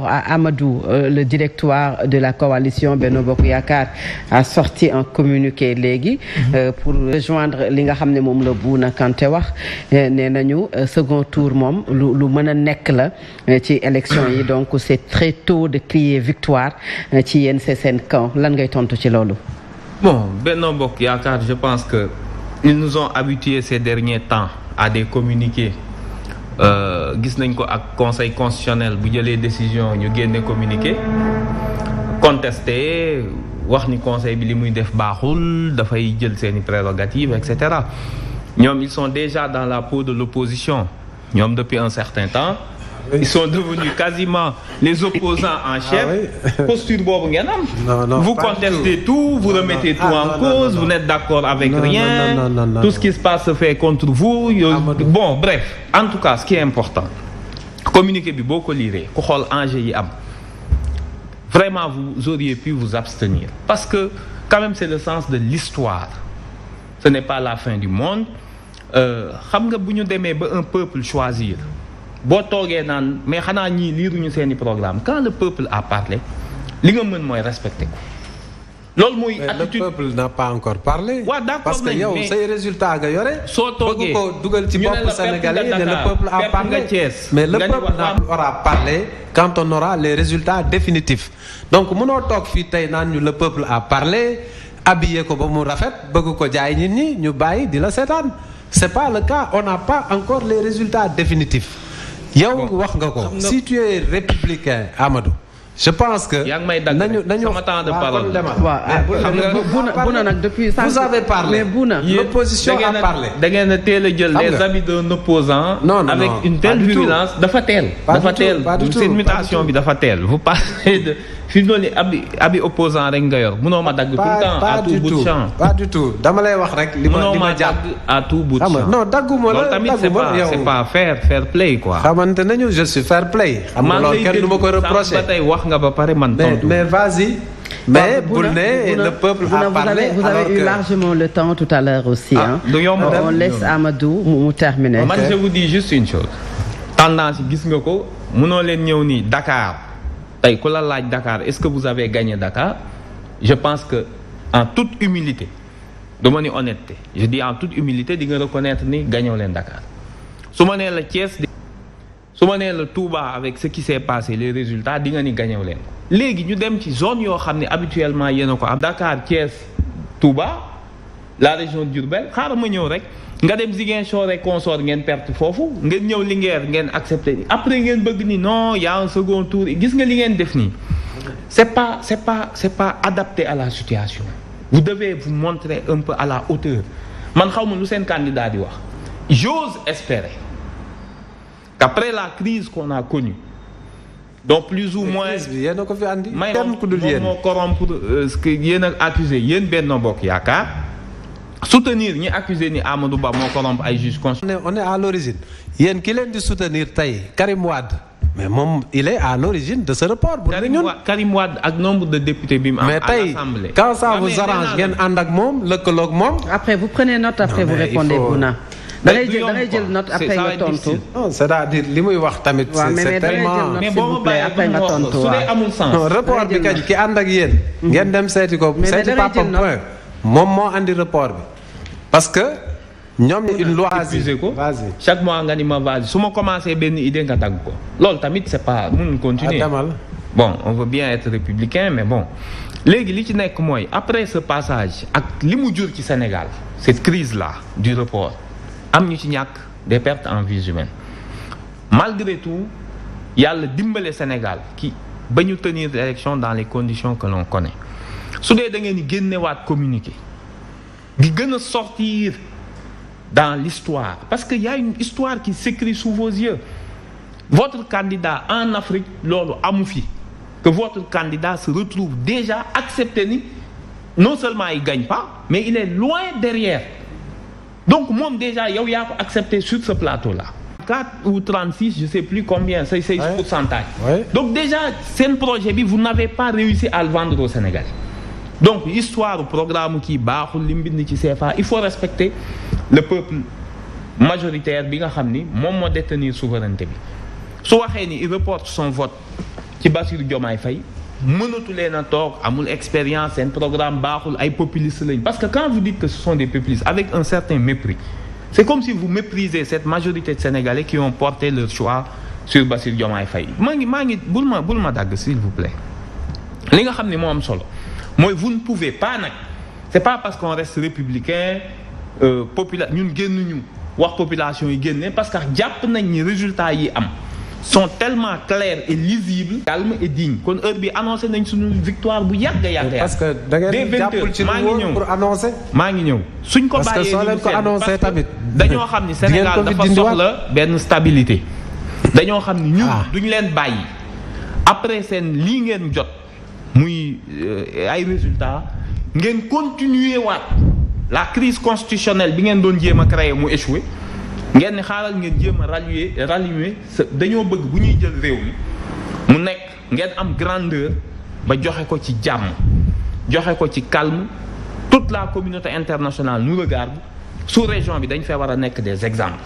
Amadou, le directoire de la coalition Benno Bokk Yaakaar a sorti un communiqué léegi pour rejoindre li nga xam ne moom la Bouna Kanté wax nee nañu second tour moom lu mën a nekk la ci élection yi donc c'est très tôt de crier victoire ci yéen seen camp lan ngay tontu ci loolu. Bon, Benno Bokk Yaakaar, je pense que ils nous ont habitués ces derniers temps à des communiqués. Gis nañ ko ak conseil constitutionnel bu jëlee décision ñu génne communiqué contesté wax ni conseil bi li muy def baaxul dafay jël seeni prérogatives et cetera ñoom ils sont déjà dans la peau de l'opposition ñoom depuis un certain temps ils sont devenus quasiment les opposants en chef. Posture boobu ngeen am. Vous contestez tout, vous remettez tout en cause, vous n'êtes d'accord avec rien. Tout ce qui se passe se fait contre vous. Bon, bref, en tout cas, ce qui est important, communiquer bi boo ko lire ku xool enjeu yi am. Vraiment, vous auriez pu vous abstenir parce que quand même c'est le sens de l'histoire. Ce n'est pas la fin du monde. Xam nga bu ñu demee ba un peuple choisir. boo toogee naan mais xanaa ñii liiruñu seeni programme quand le peuple a parlé li nga mën mooy respecté ko loolu mooy attitude. Le peuple n'a pas encore parlé. waaw d'accord parce que yow say résultat nga yore. soo toogee bëgg ko dugal ci bopp Sénégalais ne le peuple a parlé mais le peuple aura parlé quand on aura les résultats définitifs. donc mënoo toog fii tey naan ñu le peuple a parlé habillé ko ba mu rafet bëgg ko jaay nit ñi ñu bàyyi di la seetaan c'est pas le cas on n'a pas encore les résultats définitifs. yow wax nga ko si tu es républicain Amadou je pense que yaa ngi may dagg sama temps de parole Bouna nag depuis vous avez parlé mais Bouna l'opposition a parlé da ngeen a teel a jël les habits d'un opposant avec une telle virulence dafa teel seen mutation bi dafa teel vous parlez de fi mu ne abi opposant rek nga yor mënoo ma dagg tout le temps à tout bout de champ pas du tout dama lay wax rek li ma jàpp à tout bout de champ non dagguma la tamit c'est pas fair play quoi xamante nañu je suis fair play xam nga loolu kenn du ma ko reprocher ba tey wax nga ba pare man tontu mais vas-y mais bul ne le peuple a parlé vous avez eu largement le temps tout à l'heure aussi on laisse Amadou mu terminer. Man je vous dis juste une chose tendance gis nga ko mënoo leen ñëw nii Dakar tey ku la laaj Dakar est-ce que vous avez gagné Dakar je pense que en toute humilité dama ni honnêteté je dis en toute humilité di nga reconnaître ni gagnoo leen Dakar su ma nee la Thiès su ma nee la Touba avec ce qui s'est passé les résultats di nga ni gagnoo leen léegi ñu dem ci zone yoo xam ne habituellement yéen a ko am Dakar Thiès Touba la région de Diourbel xaaral ma ñëw rek nga dem Ziguinchor et consort ngeen perte foofu ngeen ñëw Linguère ngeen accepté après ngeen bëgg ni non y a un second tour gis nga li ngeen def nii c'est pas adapté à la situation vous devez vous montrer un peu à la hauteur man xaw ma lu seen candidat di wax j'ose espérer qu'après la crise qu'on a connue donc plus ou moins yéen a ko fi andi may moom moo corrompre ce que yéen a accusé yéen Benno Bokk Yaakaar soutenir ñi accusé ni Amadou Ba moo corrompre ay juges constitutionnels. on est à l'origine yéen ki leen di soutenir tey Karim Wade mais moom il est à l'origine de ce report. Karim Wade ak nombre de députés bi mu am. mais tey quand ça vous arrange ngeen ànd ak moom lëkkaloog moom. après vous prenez note après vous répondez Bouna. da ngay jël note après nga tontu. non c'est-à-dire li muy wax tamit. c'est tellement mais boo ma bàyyi après nga tontu su dee amul sens. non report bi kañ ki ànd ak yéen. ngeen dem seeti ko seeti papam point. moom moo andi report bi parce que ñoom une loi ko chaque mois nga ni ma vas-y su ma commencé benn idée nga dagg ko loolu tamit c'est pas mënuñ continuer bon on veut bien être républicain mais bon léegi li ci nekk mooy après ce passage ak li mu jur ci Sénégal cette crise là du report am ñu ci ñàkk des pertes en vies humaines malgré tout yàlla dimbale Sénégal ki ba ñu tenir l'élection dans les conditions que l'on connaît su dee da ngeen di génnewaat communiqué di gën a sortir dans l'histoire parce que y a une histoire qui s'écrit sous vos yeux votre candidat en Afrique loolu amu fi que votre candidat se retrouve déjà accepté ni non seulement il gagne pas mais il est loin derrière donc moom déjà yow yaa ko accepté sur ce plateau là 4 ou 36 je sais plus combien c'est pourcentage donc déjà seen projet bi vous n'avez pas réussi à le vendre au Sénégal. Donc histoire programme kii baaxul li mbind ci CFA il faut respecter le peuple majoritaire bi nga xam ni moom moo détenir souveraineté bi su waxee ni il reporte son vote ci Bassirou Diomaye Faye mënatu leen a toog amul expérience seen programme baaxul ay populistes lañ parce que quand vous dites que ce sont des populistes avec un certain mépris c'est comme si vous méprisez cette majorité de Sénégalais qui ont porté leur choix sur Bassirou Diomaye Faye maa ngi bul ma dagg s'il vous plaît li nga xam ne moo am solo mooy vous ne pouvez pas nag c'est pas parce qu'on reste républicain ñun génnuñu wax population yi génne parce que jàpp nañ ni résultats yi am sont tellement clairs et lisibles calme et digne kon heure bi annoncé nañ suñu victoire bu yàgg parce que da ngeen jàppul ci lu pour annoncer maa ngi ñëw suñ ko bàyyee soo leen ko annoncé tamit dañoo xam ni Sénégal dafa soxla benn stabilité dañoo xam ni ñun duñ leen bàyyi après seen lii ngeen jot muy ay résultats ngeen continuer waat la crise constitutionnelle bi ngeen doon jéem a créer mu échoué ngeen ni xaaral ngeen jéem a rallier dañoo bëgg bu ñuy jël réew mi mu nekk ngeen am grandeur ba joxe ko ci jàmm joxe ko ci calme toute la communauté internationale nous regarde sous-région bi dañ fee war a nekk des exemples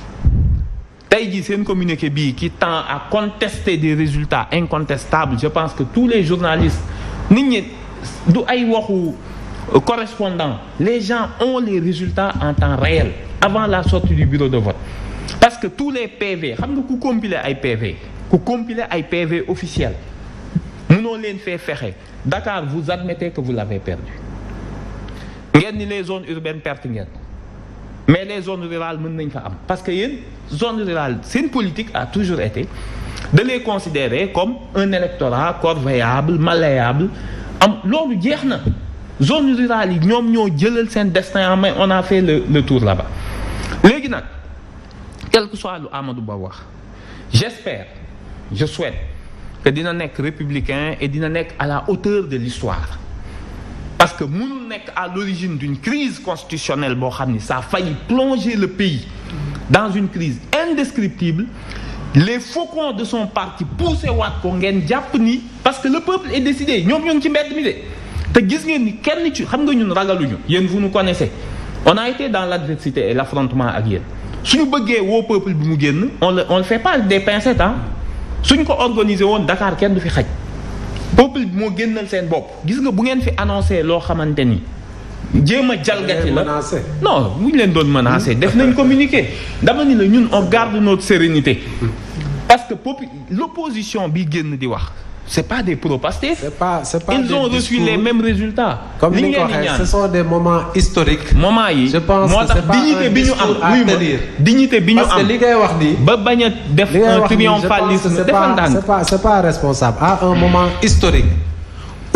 tey jii seen communiqué bii qui tend à contester des résultats incontestables je pense que tous les journalistes nit ñi du ay waxu correspondant les gens ont les résultats en temps réel avant la sortie du bureau de vote parce que tous les PV xam nga ku compiler ay PV officiels mënoo leen fee fexe Dakar vous admettez que vous l'avez perdu ngeen ni les zones urbaines perte ngeen mais les zones rurales mën nañ fa am parce que yéen zone rurale seen politique a toujours été de les considérer comme un électorat corvéable malléable loolu jeex na zone rurale yi ñoom ñoo jëlal seen destin en main on a fait le tour là-bas léegi nag quel que soit lu Amadou Ba wax j'espère je souhaite que dina nekk républicain et dina nekk à la hauteur de l'histoire parce que mënul nekk à l'origine d'une crise constitutionnelle boo xam ni ça a failli plonger le pays dans une crise indescriptible les faucons de son parti poussé waat ko ngeen jàpp ni parce que le peuple est décidé ñoom ñoo ngi ci mbedd mi de te gis ngeen ni kenn ci xam nga ñun ragaluñu yéen vous nous connaissez on a été dans l'adversité et l'affrontement ak yéen suñu bëggee woo peuple bi mu génn on le fait pas des pincettes suñ ko organiser woon Dakar kenn du fi xaj peuple bi moo génnal seen bopp gis nga bu ngeen fi annoncé loo xamante ni jéem a jalgati la non bu ñu leen doon menacé def nañ communiqué dama ni la ñun on garde notre sérénité parce que l'opposition bi génn di wax c'est pas des pro-Pastef. Ils ont reçu les mêmes résultats. Comme ni nga ko waxee ce sont des moments historiques. moments yi je pense que c'est pas dignité bi ñu am dignité bi ñu am parce que li ngay wax nii. ba bañ a def un triomphalisme c'est pas responsable à un moment historique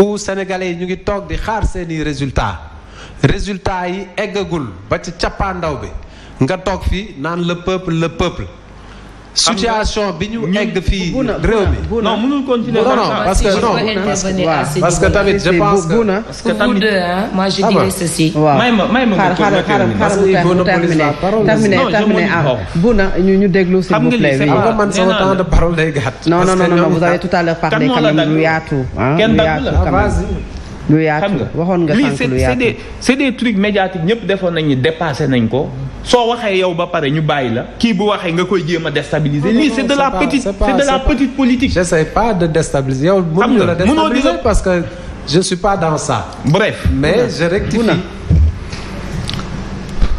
où Sénégalais yi ñu ngi toog di xaar seeni résultats yi eggagul ba ci cappaandaw bi nga toog fii naan le peuple. situation bi ñu egg fii réew mi non mënul continuer parce que tamit je pense que parce que pour vous deux moi je dirais ceci. may ma terminer Bouna ñu déglu s'il vous plaît. xam nga man sama temps de parole day gàtt. non vous avez tout à l'heure parlé quand même lu yaatu. lu yaatu waxoon nga sànq lu yaatu c'est des trucs médiatiques ñëpp defoon nañ ni dépassé nañ ko soo waxee yow ba pare ñu bàyyi la kii bu waxee nga koy jéem a déstabiliser lii c'est de la petite politique. j'essaie pas de déstabiliser yow mënuñu la déstabiliser parce que je suis pas dans ça. bref mais je rectifie.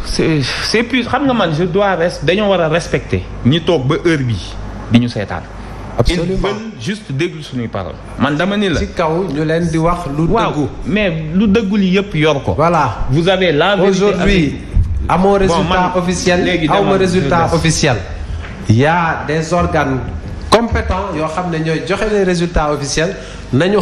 c'est plus xam nga man je dois dañoo war a respecter ñi toog ba heure bii di ñu seetaan. absolument ils veulent juste déglu suñuy parole man dama ni la ci kaw ñu leen di wax lu dëggu mais lu dëggul yëpp yor ko. voilà vous avez la vérité aujourd'hui amoo résultat officiel awma résultat officiel. il y a des organes compétents yoo xam ne ñooy joxe les résultats officiels nañu